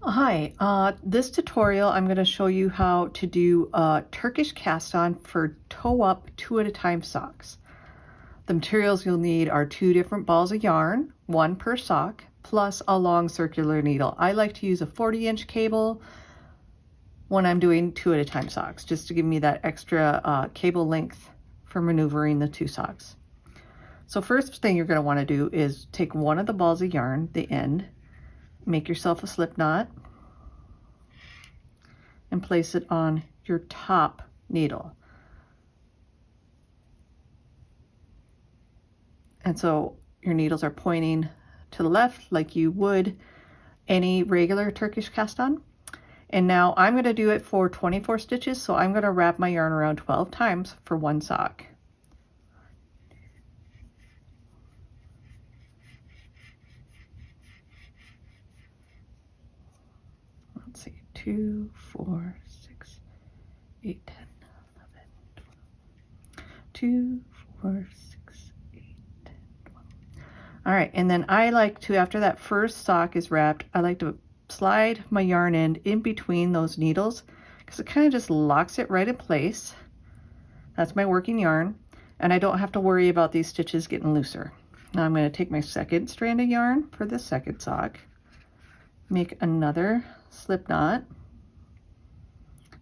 Hi, this tutorial I'm going to show you how to do a Turkish cast on for toe up 2 at a time socks. The materials you'll need are 2 different balls of yarn, 1 per sock, plus a long circular needle. I like to use a 40-inch cable when I'm doing 2 at a time socks, just to give me that extra cable length for maneuvering the 2 socks. So first thing you're going to want to do is take one of the balls of yarn, the end, make yourself a slip knot, and place it on your top needle. And so your needles are pointing to the left like you would any regular Turkish cast on. And now I'm going to do it for 24 stitches, so I'm going to wrap my yarn around 12 times for 1 sock. Let's see, 2, 4, 6, 8, 10, 11, 12. 2, 4, 6, 8, 10, 12. All right, and then I like to, after that first sock is wrapped, I like to slide my yarn end in between those needles because it kind of just locks it right in place. That's my working yarn, and I don't have to worry about these stitches getting looser. Now I'm going to take my second strand of yarn for the second sock, make another slip knot,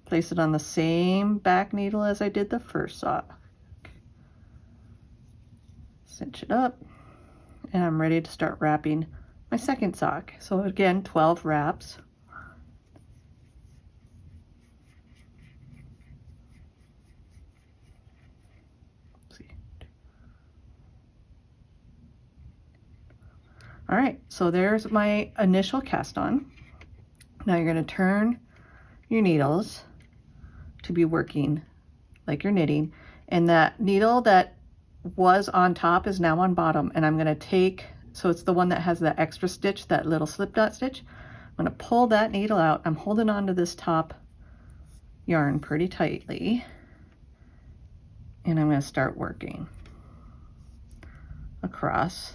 place it on the same back needle as I did the first sock, cinch it up, and I'm ready to start wrapping my second sock. So again, 12 wraps. All right, so there's my initial cast on. Now you're going to turn your needles to be working like you're knitting, and that needle that was on top is now on bottom, and I'm going to take, so it's the one that has that extra stitch, that little slip knot stitch. I'm going to pull that needle out. I'm holding on to this top yarn pretty tightly, and I'm going to start working across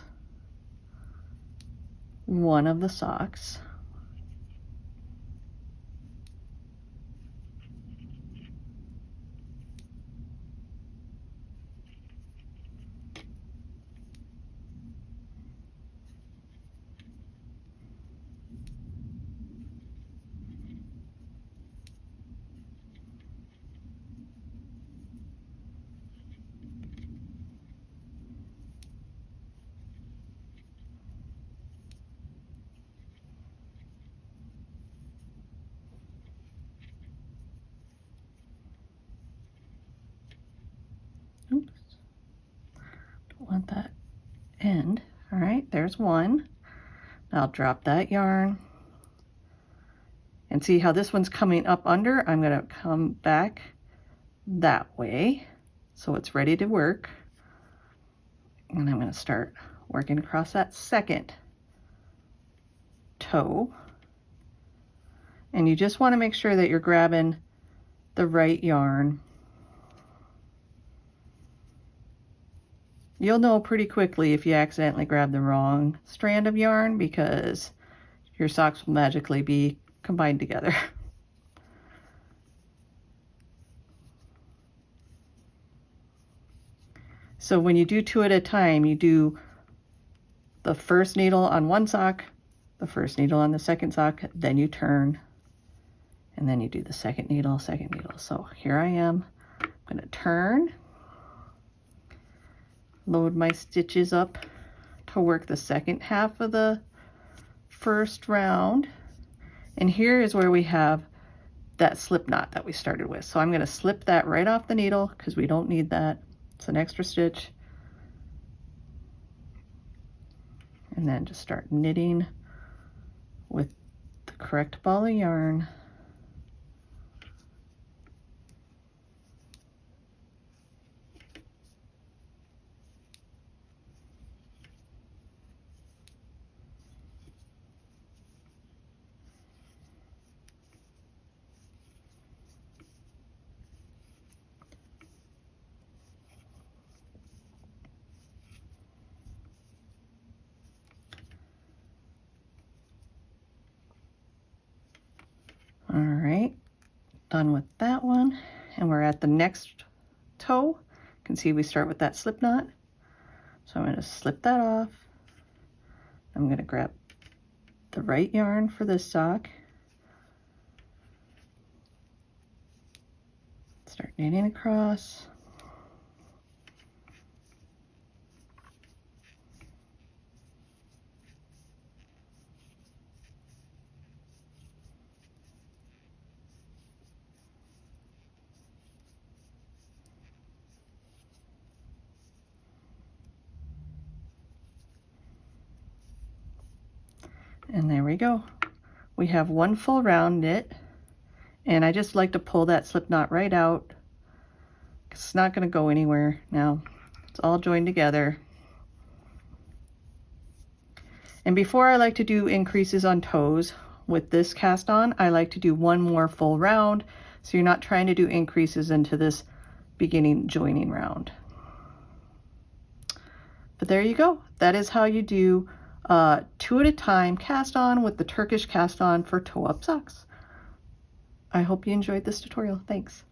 one of the socks. Oops, don't want that end. All right, there's one. I'll drop that yarn. And see how this one's coming up under? I'm gonna come back that way so it's ready to work. And I'm gonna start working across that second toe. And you just wanna make sure that you're grabbing the right yarn. You'll know pretty quickly if you accidentally grab the wrong strand of yarn because your socks will magically be combined together. So when you do 2 at a time, you do the first needle on one sock, the first needle on the second sock, then you turn, and then you do the second needle, second needle. So here I am, I'm gonna turn, load my stitches up to work the second half of the first round. And here is where we have that slip knot that we started with. So I'm going to slip that right off the needle because we don't need that. It's an extra stitch. And then just start knitting with the correct ball of yarn. done with that one, and we're at the next toe. You can see we start with that slip knot. So I'm going to slip that off. I'm going to grab the right yarn for this sock. Start knitting across. And there we go. We have one full round knit, and I just like to pull that slip knot right out. It's not going to go anywhere now. It's all joined together. And before I like to do increases on toes with this cast on, I like to do one more full round, so you're not trying to do increases into this beginning joining round. But there you go. That is how you do 2 at a time cast on with the Turkish cast on for toe up socks. I hope you enjoyed this tutorial. Thanks.